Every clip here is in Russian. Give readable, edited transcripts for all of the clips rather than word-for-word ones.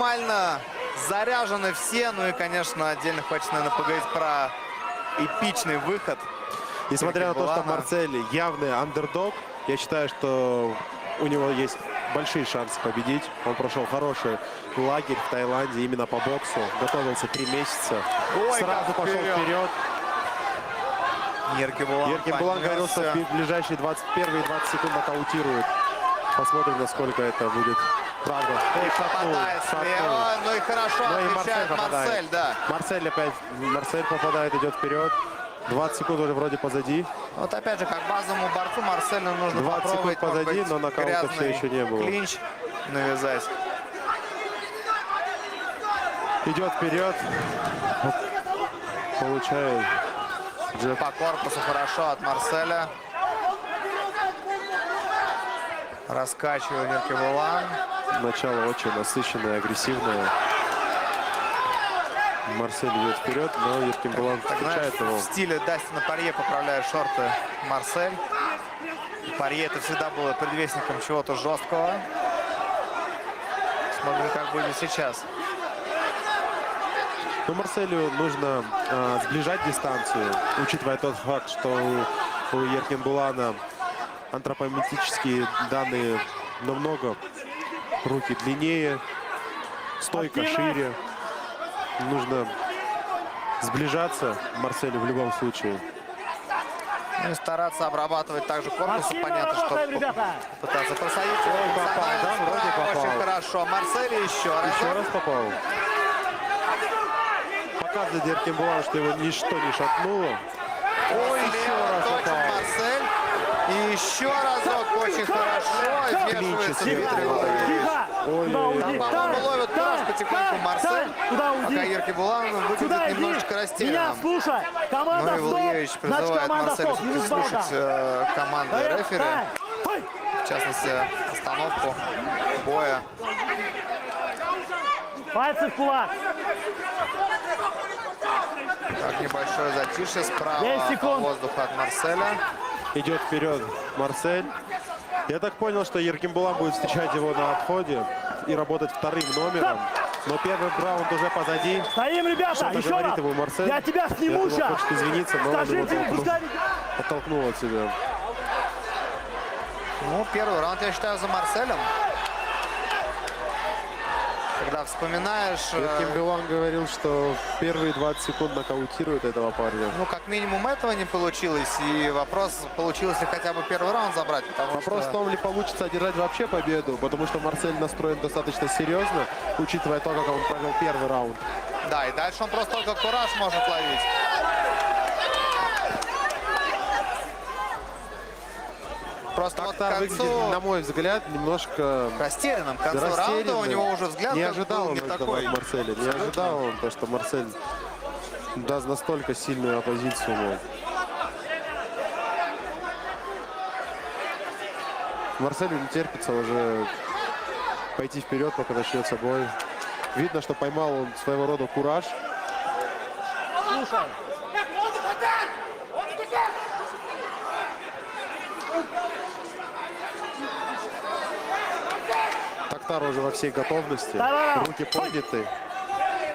максимально заряжены все. Ну и, конечно, отдельно хочется, наверное, поговорить про эпичный выход. Несмотря на то, что Марсель явный андердог, я считаю, что у него есть большие шансы победить. Он прошел хороший лагерь в Таиланде именно по боксу. Готовился 3 месяца. Ой, сразу пошел вперед. Еркебулан говорил, что в ближайшие 21 и 20 секунд нокаутирует. Посмотрим, насколько это будет правда. Попадает слева. Ну и хорошо отвечает Марсель, да. Марсель попадает, идет вперед. 20 секунд уже вроде позади. Вот опять же, как базовому борцу Марселю нужно 20 секунд позади, но нокаута все еще не было. Клинч навязать. Идет вперед. Получает. По корпусу хорошо от Марселя. Раскачивает Еркебулан. Начало очень насыщенное, агрессивное. Марсель идет вперед, но Еркебулан встречает его. В стиле Дастина Порье поправляет шорты Марсель. Порье это всегда было предвестником чего-то жесткого. Смотрим, как будет сейчас. Но Марселю нужно сближать дистанцию, учитывая тот факт, что у Еркебулана антропометрические данные намного, руки длиннее, стойка шире. Нужно сближаться Марселю в любом случае. Ну и стараться обрабатывать также корпус. Понятно, что пытаться просадить. Попал, да, вроде попал. Очень хорошо. Марсель еще раз. Еще раз попал. Показывает Еркебулан, что его ничто не шатнуло. Ой, еще раз попал. Марсель. И еще разок очень хорошо. Вмешивается Дмитрий Владимирович. Там, по-моему, ловит кураж потихоньку Марсель. Пока Еркебулан выглядит немножечко растерянным. Ну и Владимирович призывает Марселя слушать команды рефери. В частности, остановку боя. Пальцы в кулак. Так, небольшое затишье справа по воздуху от Марселя. Идет вперед Марсель. Я так понял, что Еркебулан будет встречать его на отходе и работать вторым номером. Но первый раунд уже позади. Стоим, ребята, еще раз. Ему Марсель. Я тебя сниму сейчас. Хочет извиниться, но он его оттолкнул от себя. Ну, первый раунд, я считаю, за Марселем. Когда вспоминаешь... Еркебулан говорил, что первые 20 секунд нокаутирует этого парня. Ну, как минимум этого не получилось. И вопрос, получилось ли хотя бы первый раунд забрать. Вопрос в том, ли получится одержать вообще победу. Потому что Марсель настроен достаточно серьезно, учитывая то, как он провел первый раунд. Да, и дальше он просто только кураж может ловить. Просто вот к концу... выглядит, на мой взгляд, немножко растерянным. К концу раунда у него уже взгляд не ожидал он такой. Марселя. Не ожидал он то, что Марсель даст настолько сильную оппозицию ему. Марселю не терпится уже пойти вперед, пока начнется бой. Видно, что поймал он своего рода кураж. Слушай. Токтар уже во всей готовности. Руки подняты.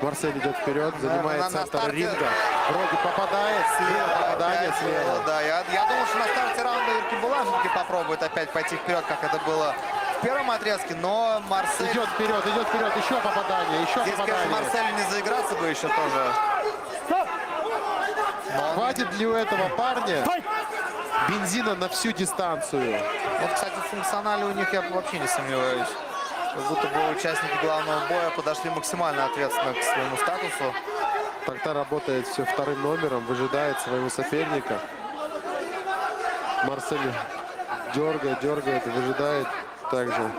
Марсель идет вперед, занимает центр ринга. Вроде попадает, попадание слева. Да, я думал, что на старте раунда Еркебулан все-таки попробует опять пойти вперед, как это было в первом отрезке, но Марсель... Идет вперед, еще попадание, еще здесь, попадание. конечно, Марселю не заиграться бы еще тоже. Но хватит ли у этого парня бензина на всю дистанцию? Вот, кстати, в функционале у них я вообще не сомневаюсь. Как будто бы участники главного боя подошли максимально ответственно к своему статусу. Токтар работает все вторым номером, выжидает своего соперника. Марсель дергает, выжидает. Также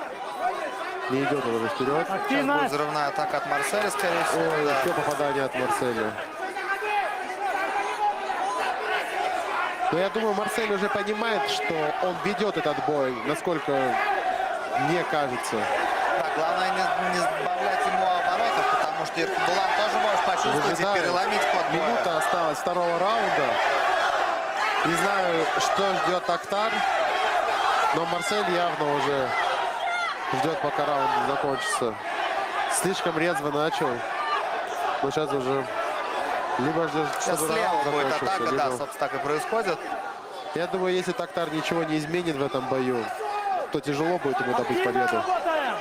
не идет он уже вперед. Сейчас будет взрывная атака от Марселя, скорее всего. Ой, да. еще попадание от Марселя. Но я думаю, Марсель уже понимает, что он ведет этот бой, насколько мне кажется. Да, главное не сбавлять ему оборотов, потому что Еркебулан тоже может почувствовать и переломить ход боя. Минута осталась второго раунда. Не знаю, что ждет Токтар, но Марсель явно уже ждет, пока раунд закончится. Слишком резво начал. Но сейчас уже... Либо ждет, Сейчас чтобы слева раунд будет закончился, атака, да, либо- собственно, так и происходит. Я думаю, если Токтар ничего не изменит в этом бою, то тяжело будет ему добыть Активно победу. работаем.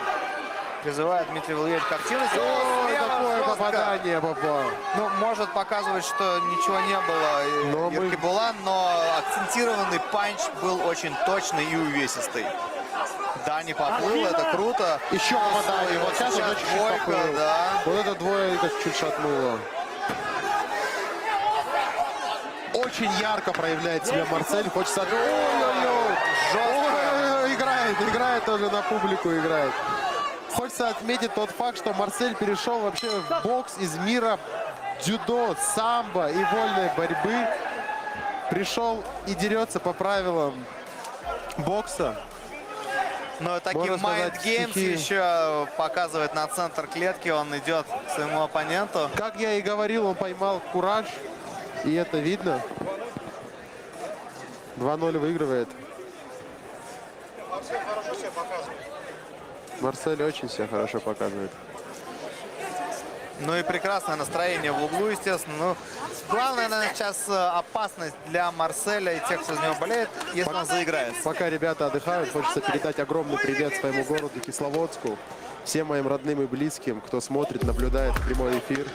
Призывает Дмитрий Валерьевич к активности. Ой, Слева какое жестко. попадание попало. Ну, может показывать, что ничего не было Но мы- Еркебулан, но акцентированный панч был очень точный и увесистый. Да, не поплыл, это круто. Еще попадание. Вот сейчас уже чуть-чуть двойка, поплыл. да. Вот это двойка чуть шатнуло. Очень ярко проявляет себя Марсель. Хочется... Ой-ой-ой. Жестко. Ой, играет тоже на публику играет. Хочется отметить тот факт, что Марсель перешел вообще в бокс из мира дзюдо, самбо и вольной борьбы. Пришел и дерется по правилам бокса. Но таким Можно сказать, Mind Games стихи. еще показывает на центр клетки. Он идет к своему оппоненту. Как я и говорил, он поймал кураж. И это видно. 2-0 выигрывает. Марсель очень себя хорошо показывает. Ну и прекрасное настроение в углу, естественно. Ну, главное, наверное, сейчас опасность для Марселя и тех, кто за него болеет, если он заиграется. Пока ребята отдыхают, хочется передать огромный привет своему городу Кисловодску. Всем моим родным и близким, кто смотрит, наблюдает прямой эфир.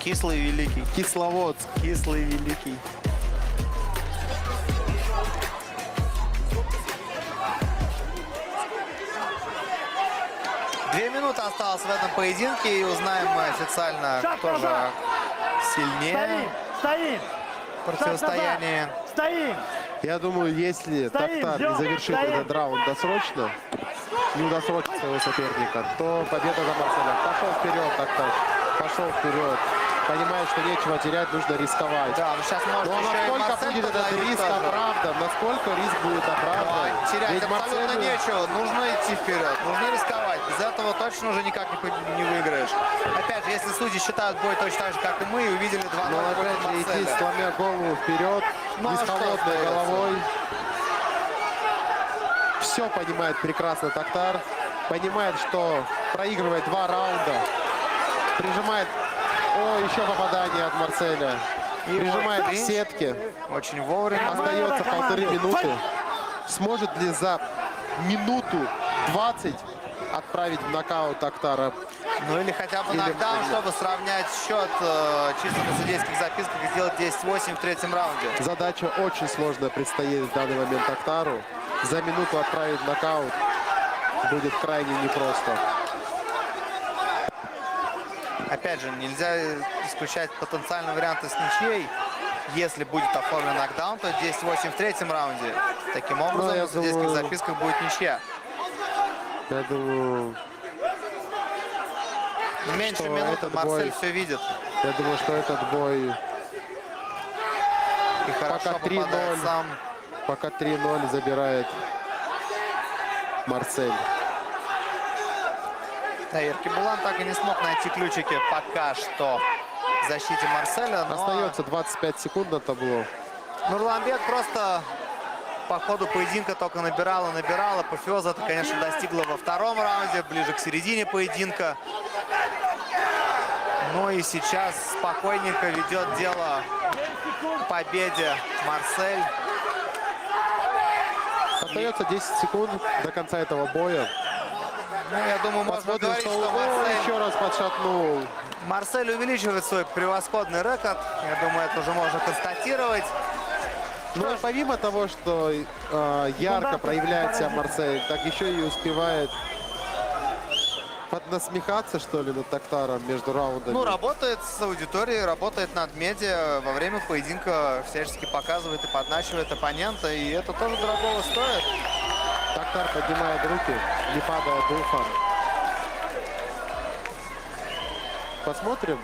Кислый великий. Кисловодск. Кислый великий. Две минуты осталось в этом поединке, и узнаем мы официально, Шаг кто же назад. сильнее Стоим, стоим. в противостоянии. Шаг назад. Стоим. Я думаю, если Стоим, Токтар не ждем, завершит стоим. этот раунд досрочно, не удосрочит своего соперника, то победа за Марселем. Пошел вперед, Токтар. Пошел вперед. Понимает, что нечего терять, нужно рисковать. Да, ну сейчас может Но еще и насколько Марсель будет этот подавить риск тоже. оправдан? Насколько риск будет оправдан? Терять Ведь абсолютно Марселю- нечего. Нужно идти вперед. Нужно рисковать. Без этого точно уже никак не выиграешь. Опять же, если судьи считают бой точно так же, как и мы, и увидели 2-0 Но против опять же идти, Марселя. сломя голову вперед, Ну, не а с что холодной остается? головой. Все понимает прекрасно Токтар. Понимает, что проигрывает 2 раунда. Прижимает... О, еще попадание от Марселя. И Прижимает вот к клинч. сетке. Очень вовремя. Остается команда. 1,5 минуты. Сможет ли за минуту 20 отправить в нокаут Токтара? Ну или хотя бы Или- нокдаун, чтобы сравнять счет чисто на судейских записках и сделать 10-8 в третьем раунде. Задача очень сложная предстоит в данный момент Токтару. За минуту отправить в нокаут будет крайне непросто. Опять же, нельзя исключать потенциальные варианты с ничьей. Если будет оформлен нокдаун, то 10-8 в третьем раунде. Таким образом, я на судейских думаю- записках будет ничья. Я думаю, Меньше что минуты этот Марсель бой- все видит. что этот бой И хорошо Пока 3:0. попадает сам. пока 3-0 забирает Марсель. Да, Еркебулан так и не смог найти ключики пока что в защите Марселя. Но Остается 25 секунд на табло. Нурланбек просто по ходу поединка только набирал и набирал. Апофеоза это, конечно, достигла во втором раунде, ближе к середине поединка. Ну и сейчас спокойненько ведет дело к победе Марсель. Остается 10 секунд до конца этого боя. Ну, я думаю, можно Посмотрим, говорить, что что О, Марсель, еще раз подшатнул. Марсель увеличивает свой превосходный рекорд. Я думаю, это уже можно констатировать. Но и помимо того, что ярко проявляет себя Марсель, так еще и успевает поднасмехаться, что ли, над Токтаром между раундами. Ну, работает с аудиторией, работает над медиа. Во время поединка всячески показывает и подначивает оппонента. И это тоже дорогого стоит. Токтар поднимает руки, не падая духом. Посмотрим.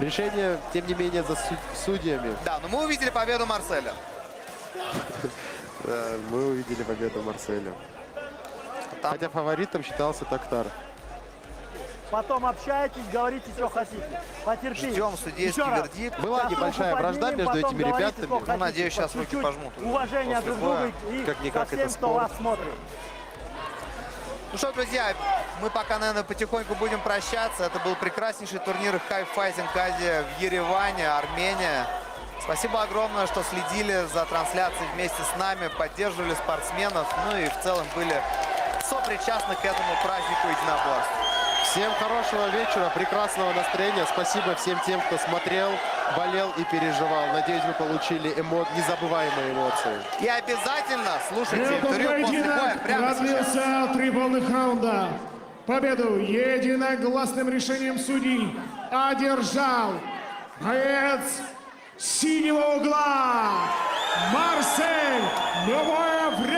Решение, тем не менее, за судьями. Да, но мы увидели победу Марселя. Да, мы увидели победу Марселя. Там Хотя фаворитом считался Токтар. Потом общайтесь, говорите, что хотите. Потерпите. ждем судейский Еще раз. вердикт. Была Сейчас небольшая руку вражда поднимем, между потом этими говорите, ребятами. сколько Ну, надеюсь, хотите. сейчас руки Чуть-чуть пожмут. Уважение После друг к другу боя. и Как-никак ко всем, это кто спорт. вас смотрит. Ну что, друзья, мы пока, наверное, потихоньку будем прощаться. Это был прекраснейший турнир High Fighting Азия в Ереване, Армения. Спасибо огромное, что следили за трансляцией вместе с нами, поддерживали спортсменов, ну и в целом были сопричастны к этому празднику единоборств. Всем хорошего вечера, прекрасного настроения. Спасибо всем тем, кто смотрел, болел и переживал. Надеюсь, вы получили незабываемые эмоции. И обязательно слушайте Этот интервью после боя поединок прямо сейчас. продлился 3 полных раунда. Победу единогласным решением судей одержал боец синего угла Марсель Новое время.